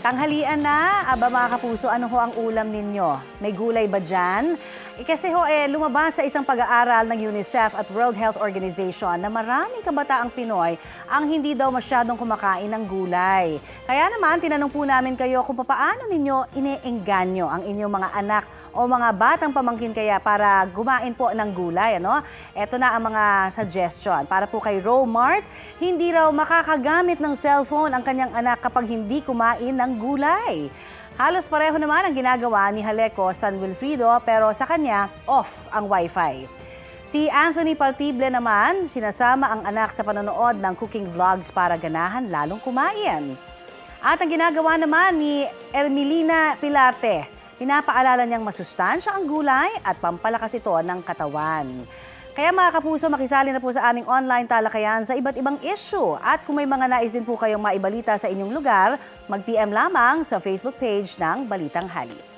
Tanghalian na, aba mga kapuso, ano ho ang ulam ninyo? May gulay ba dyan? Kasi lumabas sa isang pag-aaral ng UNICEF at World Health Organization na maraming kabataang Pinoy ang hindi daw masyadong kumakain ng gulay. Kaya naman, tinanong po namin kayo kung paano ninyo ine-engganyo ang inyong mga anak o mga batang pamangkin kaya para gumain po ng gulay. Ito na ang mga suggestion. Para po kay Romart, hindi raw makakagamit ng cellphone ang kanyang anak kapag hindi kumain ng gulay. Halos pareho naman ang ginagawa ni Haleco San Wilfrido pero sa kanya off ang wifi. Si Anthony Partible naman, sinasama ang anak sa panonood ng cooking vlogs para ganahan lalong kumain. At ang ginagawa naman ni Ermelina Pilate, pinapaalala niyang masustansya ang gulay at pampalakas ito ng katawan. Kaya mga kapuso, makisali na po sa aming online talakayan sa iba't ibang issue. At kung may mga nais din po kayong maibalita sa inyong lugar, mag-PM lamang sa Facebook page ng Balitang Hali.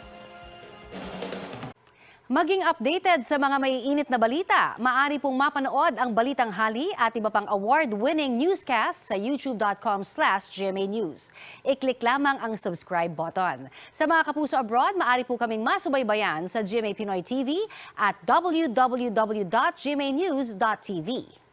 Maging updated sa mga maiinit na balita, maaari pong mapanood ang Balitang Hali at iba pang award-winning newscast sa youtube.com/GMA News. I-click lamang ang subscribe button. Sa mga kapuso abroad, maaari po kaming masubaybayan sa GMA Pinoy TV at www.gmanews.tv.